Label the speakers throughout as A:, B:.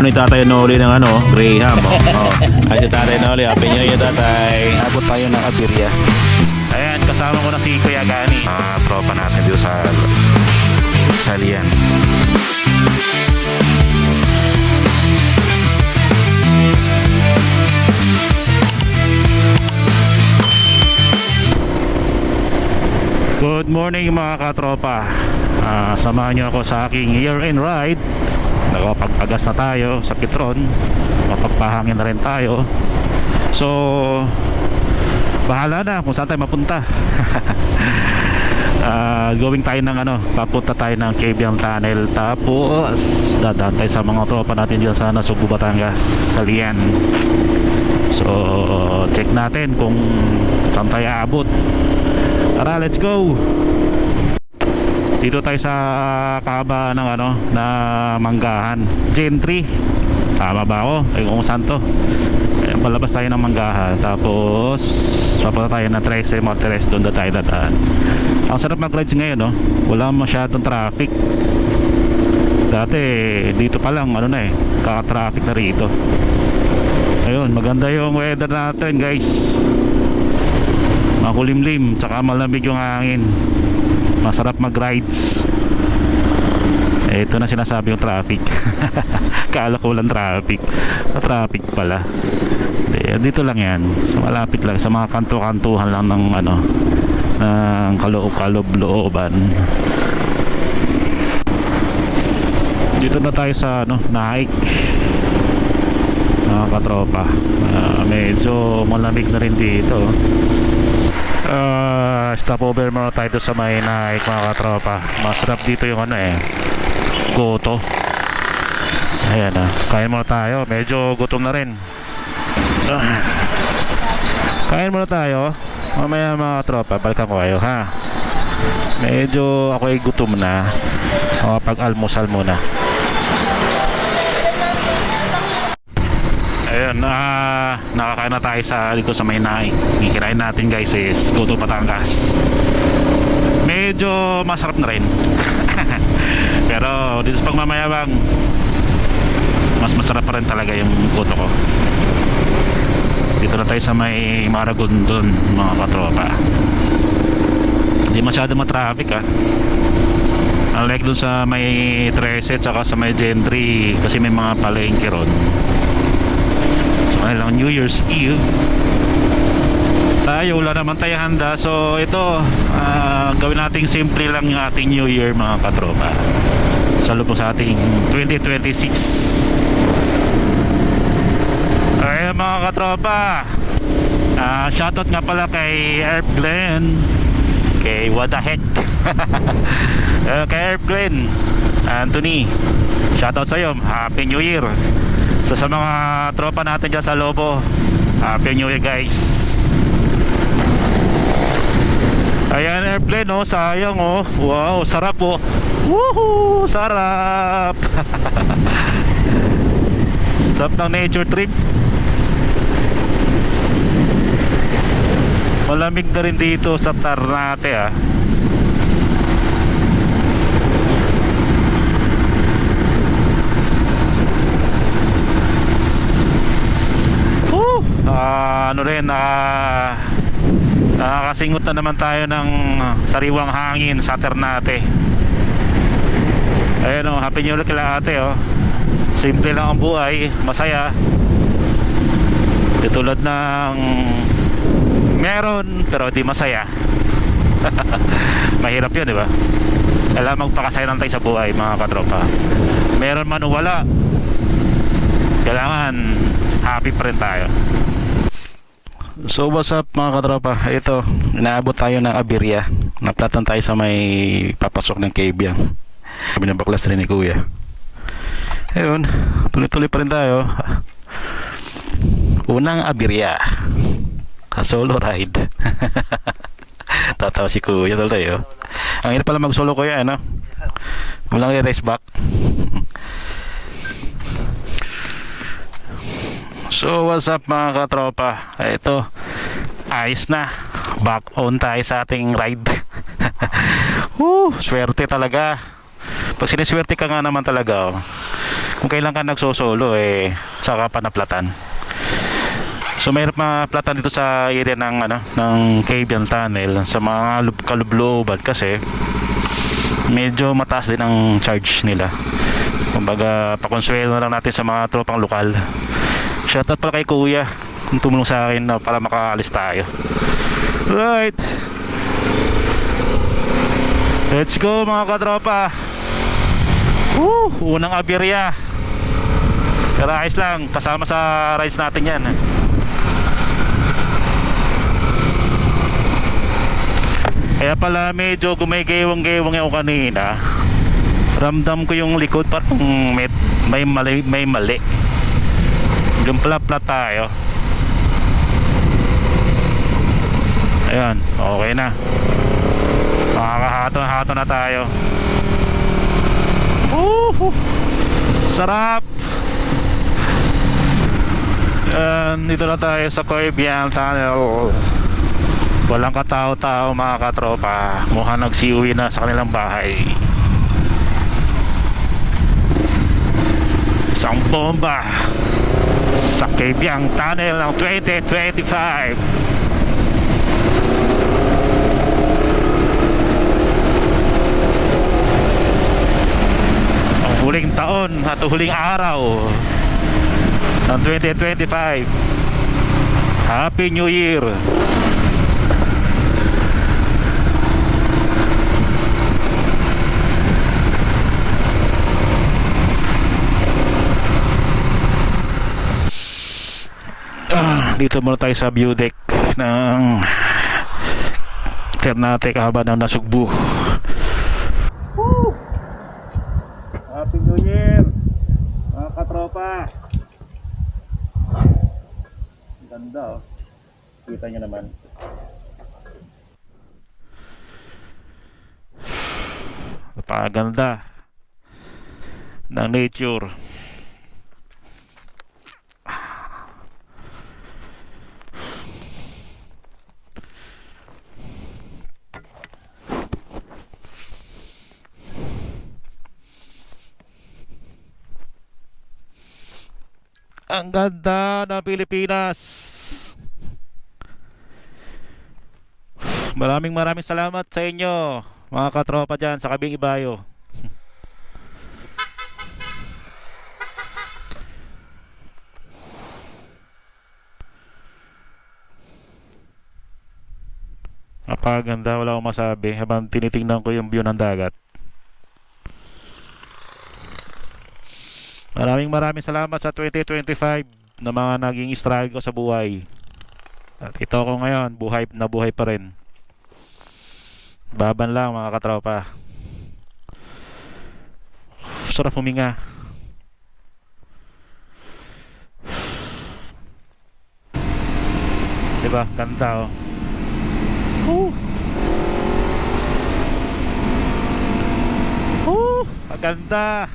A: ni Tatay Noli ng ano, Graham. Ay si Tatay Noli, happy new year Tatay.
B: Abot tayo ng Abiria.
A: Ayan, kasama ko na si Kuya Gani.
B: Tropa natin dito sa Salian.
A: Good morning mga katropa. Samahan niyo ako sa aking year-end ride. Nakapagpagas na tayo sa Petron. Mapagpahangin na rin tayo. So bahala na kung saan tayo mapunta. Going tayo ng ano, papunta tayo ng Cabiang Tunnel. Tapos dadaan tayo sa mga tropa natin dyan sa Subo, Batangas, Salian. So check natin kung saan tayo aabot. Tara, let's go. Dito tayo sa kahabaan ng ano, na Manggahan, Gentry. Tama ba ako? Ay kung saan to. Ayan, palabas tayo ng Manggahan. Tapos papunta tayo ng 13 Martires. Doon na tayo dadaan. Ang sarap mag-rides ngayon, no? Wala masyadong traffic. Dati dito pa lang ano na kaka-traffic na rito. Ayun, maganda yung weather natin, guys. Makulimlim, tsaka malamig yung hangin. Masarap mag-rides. Ito na sinasabi yung traffic. Kala ko walang traffic. Traffic pala. Dito lang yan. So, malapit lang sa mga kanto-kantuhan lang ng ano, ng kaloob-looban. Dito na tayo sa ano, Naik. Mga katropa. Medyo malamig na rin dito. Stopover muna tayo sa may Naik, mga katropa. Masarap dito yung ano goto. Ayan kain muna tayo. Medyo gutom na rin. Kain muna tayo. Mamaya mga katropa, balikan ko kayo ha. Medyo ako ay gutom na. Pag-almusal muna. Ayun, nakakain na tayo dito sa may Naik. Kikirain natin, guys, is Goto Batangas. Medyo masarap na rin. Pero dito sa pagmamayabang, mas masarap pa rin talaga yung goto ko. Dito na tayo sa may Maragondon, mga katropa. Hindi masyado matraffic unlike dun sa may 13 tsaka sa may Gentry, kasi may mga palengke ron. Lang New Year's Eve tayo, wala naman tayo handa. So ito, gawin nating simple lang yung ating New Year, mga katropa, sa lubos sa ating 2026. Ay mga katropa, shoutout nga pala kay Herb Glenn, kay What the Heck. Kay Herb Glenn Anthony, shoutout sa'yo, Happy New Year. So sa mga tropa natin dyan sa Lobo, Happy New Year, guys. Ayan, airplane sayang wow, sarap woohoo, sarap. Sarap ng nature trip. Malamig na rin dito sa Ternate ano rin, nakakasingot na naman tayo ng sariwang hangin sa Ternate. Ayan Happy New Year kila ate simple lang ang buhay, masaya. Tulad ng meron pero di masaya. Mahirap yun, di ba? Kailangan magpakasaya tayo sa buhay, mga katropa. Meron man o wala, kailangan happy pa rin tayo. So what's up, mga katropa? Ito, inaabot tayo ng Abiria. Naplatan tayo sa may papasok ng Cabiang. Binabaklas rin ni Kuya. Ayun, tuloy-tuloy pa rin tayo. Unang Abiria, solo ride. Tatawa si Kuya tuloy Ang hirap pala mag solo, Kuya, walang i-race back. So what's up, mga katropa? Ito, ayos na, back on tayo sa ating ride. Swerte talaga. Pag siniswerte ka nga naman talaga Kung kailan ka nagsosolo saka pa naplatan. So mahirap maplatan dito sa area ng Cabian Tunnel sa mga kalubloban kasi medyo mataas din ang charge nila. Kumbaga pakonsuelo na lang natin sa mga tropang lokal. Shoutout pala kay Kuya kung tumulong sa akin para makaalis tayo. Right, let's go mga katropa. Unang abirya. Pero ayos lang, kasama sa rides natin yan. Kaya pala medyo gumigewang-gewang ako kanina. Ramdam ko yung likod parang may mali. Gumpla-pla tayo. Ayan, okay na. Makakahato na tayo. Sarap. Dito na tayo sa Cabian Tunnel. Walang katao-tao mga katropa. Mukhang nagsiuwi na sa kanilang bahay. Isang bomba sa Cabian Tunnel ng 2025. Huling taon at huling araw ng 2025. Happy New Year. Dito muna tayo sa view deck ng Ternate kahaba ng Nasugbu. Happy New Year mga katropa. Ganda kita nyo naman. Napakaganda ng nature. Ang ganda ng Pilipinas. Maraming salamat sa inyo mga katropa dyan sa Kabing Ibayo. Napakaganda, wala akong masabi habang tinitingnan ko yung view ng dagat. Maraming salamat sa 2025 na mga naging struggle ko sa buhay. At ito ako ngayon, buhay pa rin. Baban lang mga katropa. Sarap huminga. Diba? Ganda ang ganda.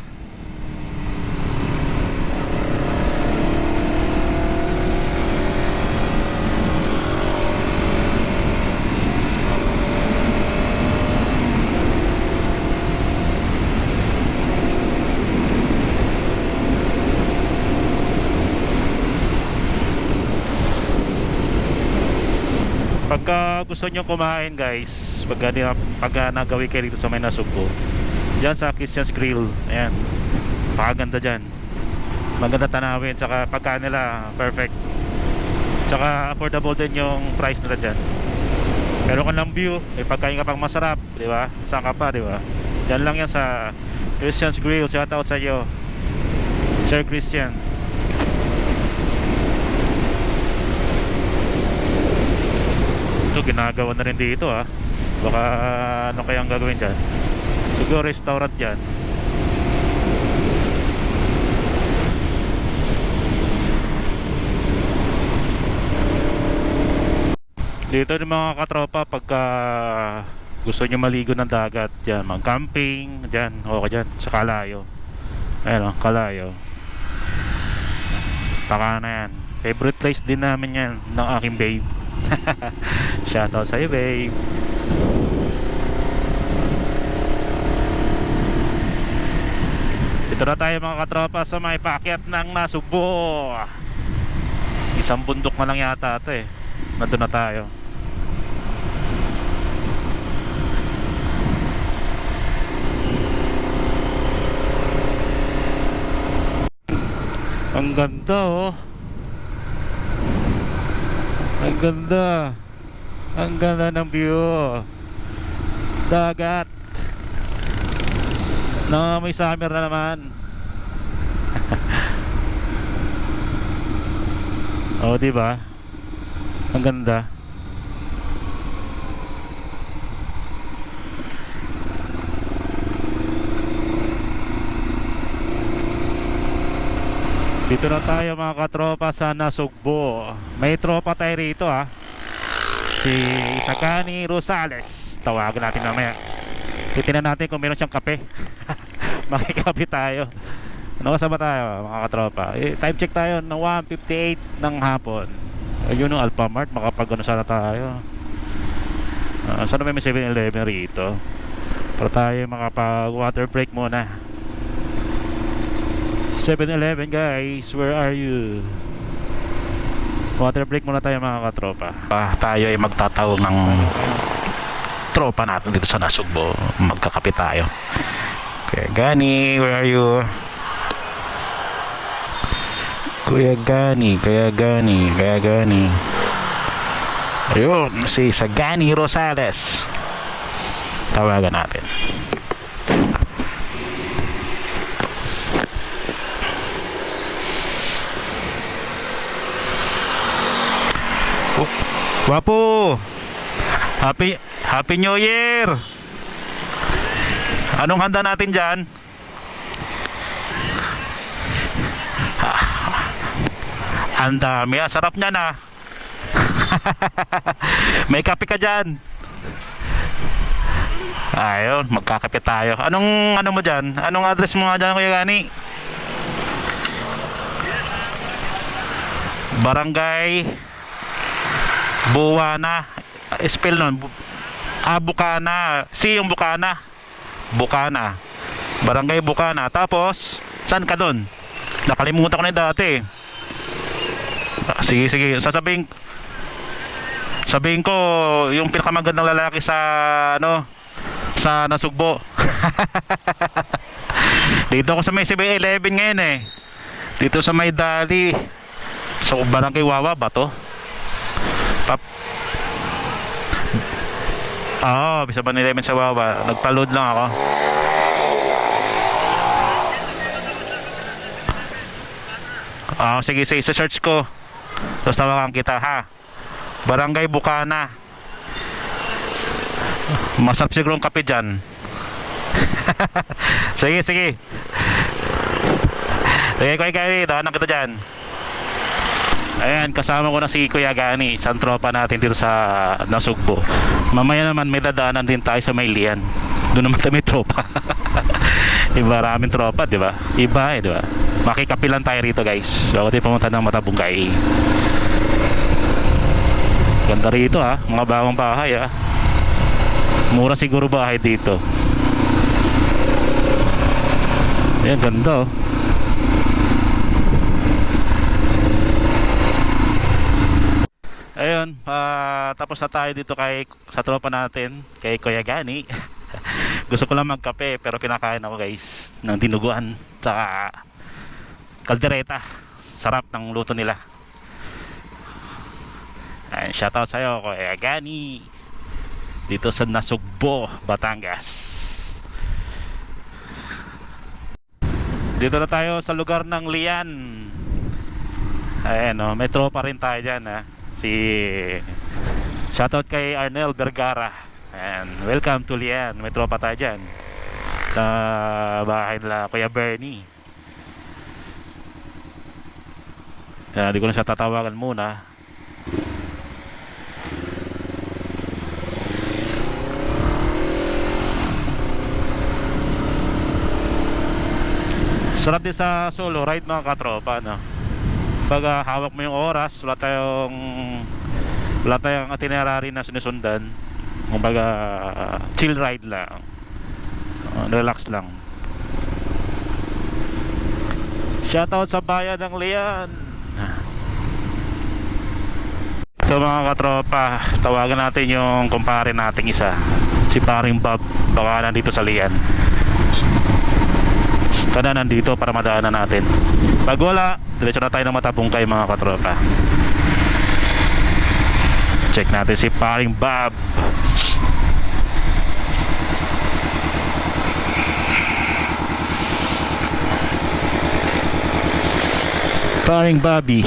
A: Pagka gusto nyo kumain guys, pagka nagawi kayo dito sa may Nasugbu, dyan sa Christian's Grill, ayan, pakaganda dyan, maganda tanawin, tsaka pagka nila perfect, tsaka affordable din yung price nila dyan. Pero kung lang view, may pagkain ka pang masarap, di ba? Saan ka pa, di ba? Dyan lang yan sa Christian's Grill. Shout out sa iyo Sir Christian. Ito ginagawa na rin dito baka ano kayang gagawin dyan, siguro restaurant yan. Dito yung mga katropa pagka gusto nyo maligo ng dagat dyan, mag camping dyan, okay dyan sa Kalayo. Ayan Kalayo, taka na yan, favorite place din namin yan ng aking babe. Shoutout sa'yo babe. Dito na tayo mga katropa sa may paakyat ng Nasugbo. Isang bundok na lang yata ito eh. Nandun na tayo. Ang ganda oh. Ang ganda. Ang ganda ng view. Dagat. Na may summer na naman. Oh, di ba? Ang ganda. Dito na tayo mga katropa sa Nasugbo. May tropa tayo rito ha. Si Sagani Rosales. Tawagan natin mamaya. Titignan natin kung meron siyang kape. Makikape tayo. Ano kasama tayo mga katropa? Time check tayo ng 1:58 ng hapon. Ayun yung Alphamart. Makapag-ano sana tayo. Sana may 7-Eleven rito. Para tayo makapag water break muna. 7-Eleven guys, where are you? Water break muna tayo mga katropa.
B: Tayo ay magtatawag ng tropa natin dito sa Nasugbo. Magkakape tayo. Kuya Gani, where are you? Kuya Gani. Ayun, si Sagani Rosales. Tawagan natin.
A: Wapo! Happy New Year! Anong handa natin dyan? Ang dami, sarap niyan ah. May kape ka dyan. Ayun, magkakape tayo. Ano mo dyan? Anong address mo nga dyan, Kuya Gani? Barangay Buwana. Spell nun Bukana. Si yung Bukana. Barangay Bukana. Tapos saan ka dun? Nakalimutan ko na yung dati. Sige sabihin ko yung pinakamagandang lalaki sa sa Nasugbo. Dito ako sa may 7-Eleven ngayon eh. Dito sa may Dali. So Barangay Wawa ba to? Bisa ba nilemen sa Wawa? Nagpa-load lang ako. Sige, search ko. Tapos tawagan kita ha. Barangay Bukana. Masarap siguro ang kape dyan. Sige. Sige, dahanan kita dyan. Ayan, kasama ko na si Kuya Gani, isang tropa natin dito sa Nasugbo. Mamaya naman may dadaanan din tayo sa Maylian. Doon naman tayo may tropa. Iba raming tropa, di ba? Iba di ba? Makikapilan tayo rito guys. Bago tayo pumunta ng Matabungkay. Ganda rito ha, mga bagong bahay ha. Mura siguro bahay dito. Ayan, ganda oh. Ayun, tapos na tayo dito sa tropa natin, kay Kuya Gani. Gusto ko lang magkape pero pinakain ako guys ng dinuguan tsaka kaldereta. Sarap ng luto nila. Ayun, shoutout sa'yo Kuya Gani dito sa Nasugbo, Batangas. Dito na tayo sa lugar ng Lian. Ayan may tropa rin tayo dyan si shoutout kay Arnel Vergara. And welcome to Lian. May tropa tayo dyan sa bahay nila Kuya Bernie. Kaya di ko na siya tatawagan muna. Sarap din sa solo ride mga katropa pag hawak mo yung oras, wala tayong itinerary na sinusundan. Kumbaga chill ride lang, relax lang. Shoutout sa bayan ng Lian. So mga katropa, tawagan natin yung kumpare nating isa, si paring Bob. Baka nandito sa Lian. Kada nandito para madaanan natin. Pag wala, diretso na tayo ng Matabungkay mga katropa. Check natin si paring Bob. Paring Bobby.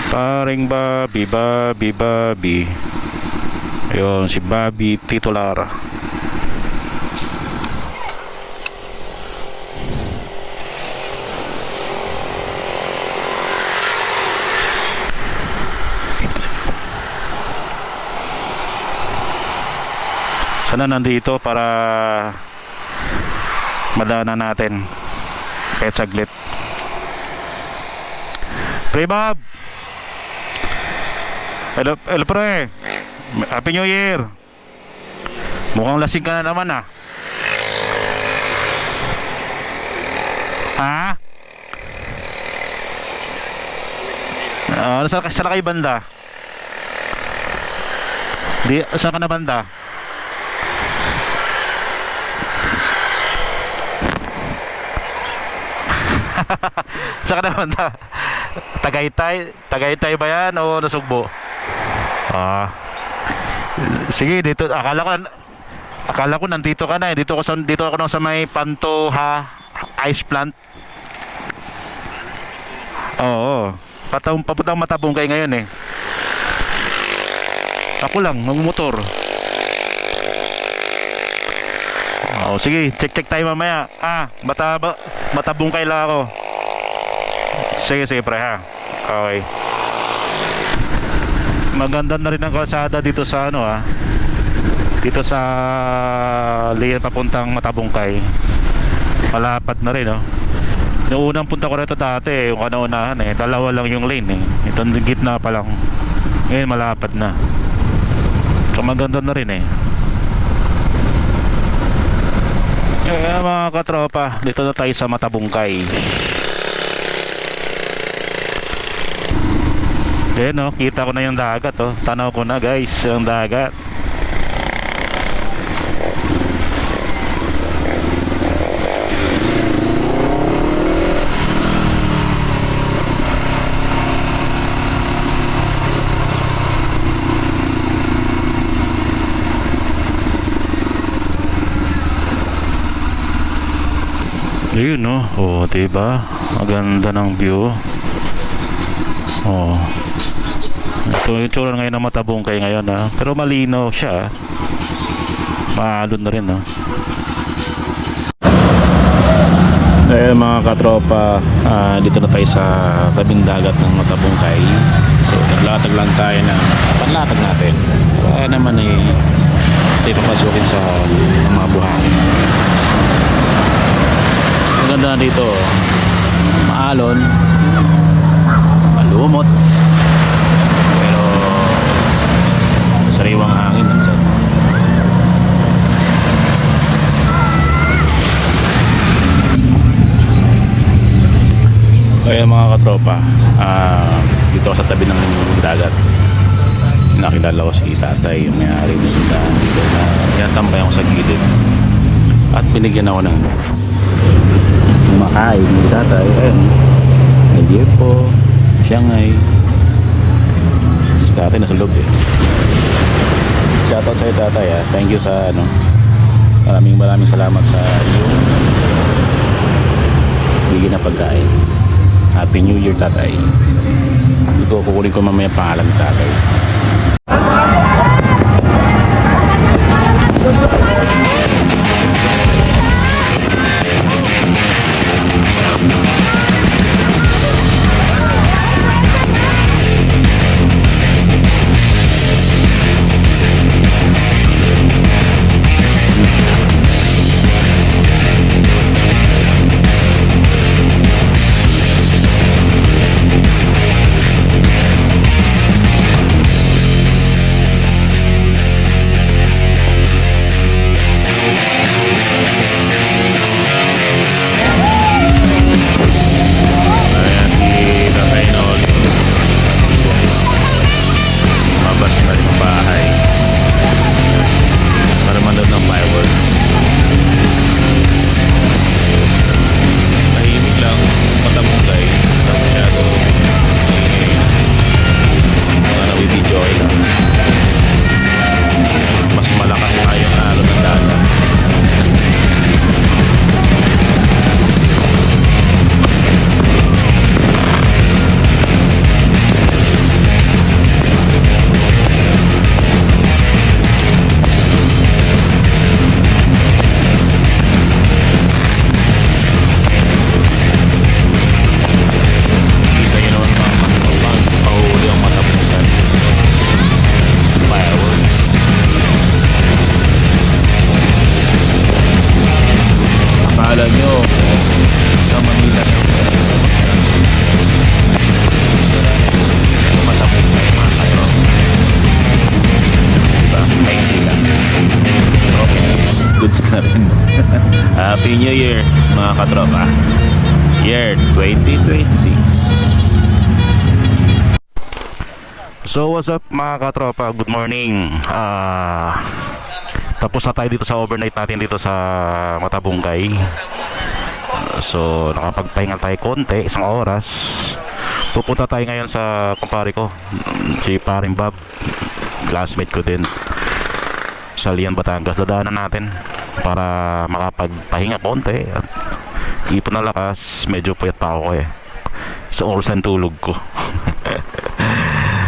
A: Paring Bobby, Bobby, Bobby. Ayun, si Bobby titular. Sana nandito para madaanan natin kahit saglit. Pre Bob! Hello, hello pre. Happy New Year. Mukhang lasing ka na naman ah. Ha? Saan ka kayo banda? Saan ka na banda? Saan ka na banda? Tagaytay ba yan o Nasugbo? Sige, dito akala ko nandito ka na eh. Dito ako na sa may Pantoha Ice Plant. Oo. Papuntang Matabungkay ngayon eh. Ako lang, magmotor. Sige, check tayo mamaya. Matabungkay lang ako. Sige pre ha. Okay. Maganda na rin ang kalsada dito sa dito sa Lian papuntang Matabungkay. Malapad na rin Noong unang punta ko rito dati, yung kanaunahan dalawa lang yung lane Itong gitna pa lang. Ngayon malapad na. So maganda na rin Kaya mga katropa, dito na tayo sa Matabungkay. Ayan kita ko na yung dagat Tanaw ko na guys, yung dagat. Ayun diba? Maganda ng view. Ito yung tsura ngayon ng Matabungkay ngayon pero malinaw siya maalon na rin Ayun mga katropa, dito na tayo sa tabing dagat ng Matabungkay. So naglatag lang tayo ng panlatag natin para naman tayo papasukin sa mga buhangin. Ang ganda dito maalon, malumot, sariwang hangin nandiyan. Kaya mga katropa, dito ako sa tabi ng dagat. Nakilala ko si tatay, yung may-ari ng tindahan dito na tinatambay ako sa gilid. At binigyan ako ng makain ni tatay. Ayun, may po, Shanghai. Si tatay nasa loob Shoutout sa'yo tatay Thank you sa maraming salamat sa iyong bigyan na pagkain. Happy New Year tatay. Kukunin ko mamaya pangalan ni tatay.
B: labas na rin ng bahay para manood ng fireworks. Tahimik lang, matamungay, masyado mga nabibidyo ay lang. Mas malakas pa yung halo ng dagat. Kita nyo naman mga pahuli ang matapuntan. Fireworks. Akala nyo sa Manila matapuntan mga kayo. Diba? Maiksi lang. Okay. Goods na rin. Happy New Year mga katropa. Year 2026. So what's up mga katropa, good morning. Tapos na tayo dito sa overnight natin dito sa Matabungkay. So nakapagpahinga tayo konti, isang oras. Pupunta tayo ngayon sa kumpare ko, si Paring Bob, classmate ko din, sa Lian, Batangas. Dadaanan natin para makapagpahinga konti at ipon na lakas. Medyo puyat pa ako eh sa oras ng tulog ko.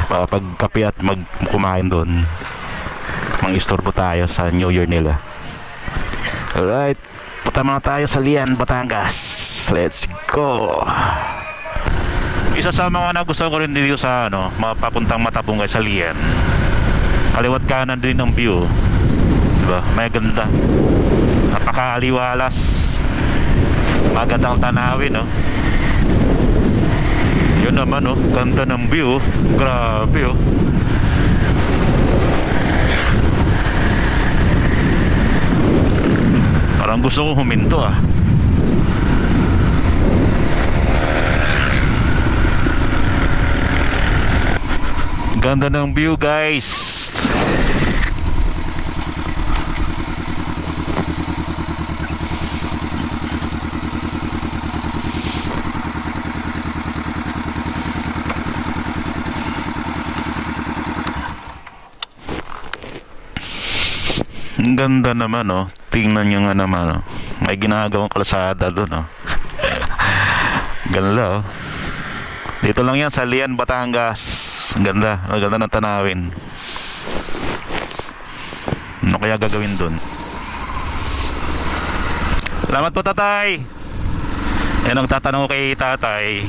B: Makapagkape at kumain doon. Mang-istorbo tayo sa New Year nila. Alright, punta muna tayo sa Lian, Batangas. Let's go. Isa sa mga nagustuhan ko rin dito sa mapapuntang Matabungkay sa Lian, kaliwat kanan din ng view, diba? May ganda, napakaaliwalas, magandang tanawin, no? Yun naman, ganda ng view, grabe, parang gusto ko huminto, Ganda ng view, guys. Ang ganda naman, tingnan nyo nga naman, may ginagawang kalsada doon, ganda, dito lang yan sa Lian, Batangas. Ang ganda ng tanawin. Ano kaya gagawin doon? Salamat po, tatay. Yan ang tatanong ko kay tatay.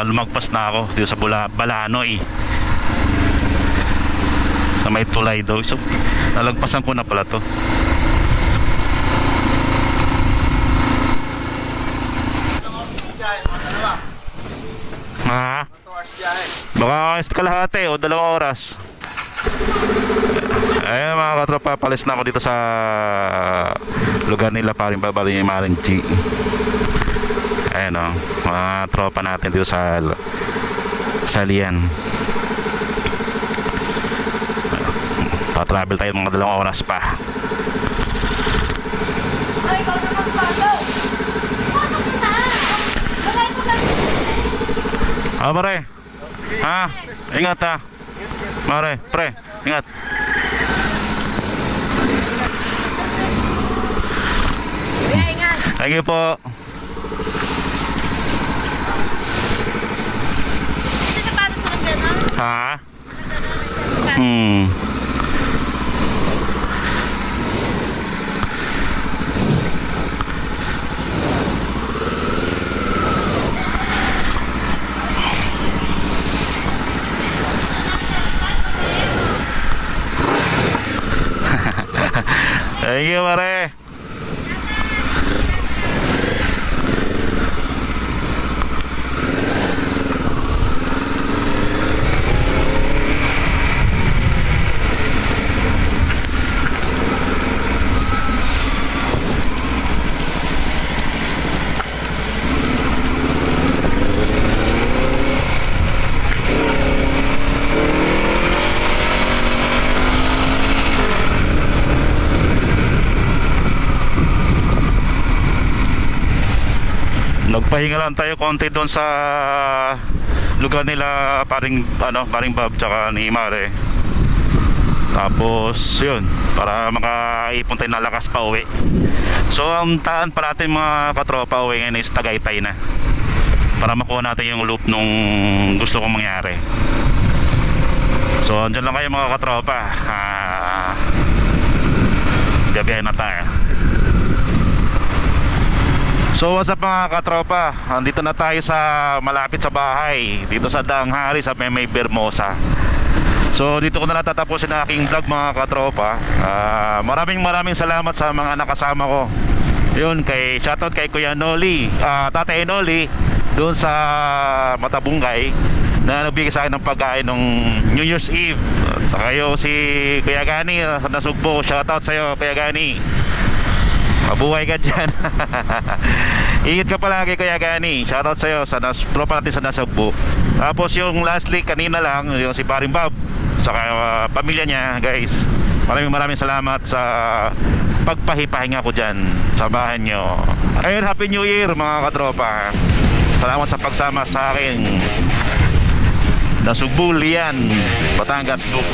B: Lumagpas na ako dito sa Balanoy, na may tulay daw. So nalagpasan ko na pala to. Ha? Baka kalahati o 2 oras. Ayun mga katropa, palis na ako dito sa lugar nila Paring Babali ni Maring G. Ayun mga tropa natin dito sa Lian. Pa-travel tayo mga 2 oras pa.
C: Ay, ikaw na magpagaw. Paano kita? Bagay mo lang.
B: Pare. Ha? Ingat ha. Mare, pre, ingat.
C: Kuya, ingat.
B: Thank you po.
C: Kasi sapatos mo lang gano'n?
B: Ha?
C: Walang gano'n.
B: Thank you, pare. Pahinga lang tayo konti doon sa lugar nila paring Bob tsaka ni Mare. Tapos yun, para makaipon tayo na lakas pa uwi. So ang taan pa natin mga katropa uwi ngayon is Tagaytay na, para makuha natin yung loop nung gusto kong mangyari. So andyan lang kayo mga katropa. Gabiyahin na tayo. So what's up mga katropa, andito na tayo sa malapit sa bahay, dito sa Danghari sa May Bermosa. So dito ko na natatapusin ang aking vlog mga katropa. Maraming salamat sa mga nakasama ko. Yun, shoutout kay Kuya Noli, Tatay Noli doon sa Matabungkay, na nagbigay sa akin ng pagkain nung New Year's Eve. At saka kayo si Kuya Gani sa Nasugbo, shoutout sa'yo Kuya Gani, mabuhay ka dyan. Ingat ka palagi Kuya Gani, shoutout sa'yo sa tropa natin sa Nasugbo. Tapos yung lastly kanina lang, yung si Paring Bob saka pamilya niya guys, maraming salamat sa pagpahipahinga ko dyan sa bahay nyo. Ayun, Happy New Year mga katropa. Salamat sa pagsama sa akin. Nasugbo, Lian, Batangas Loop.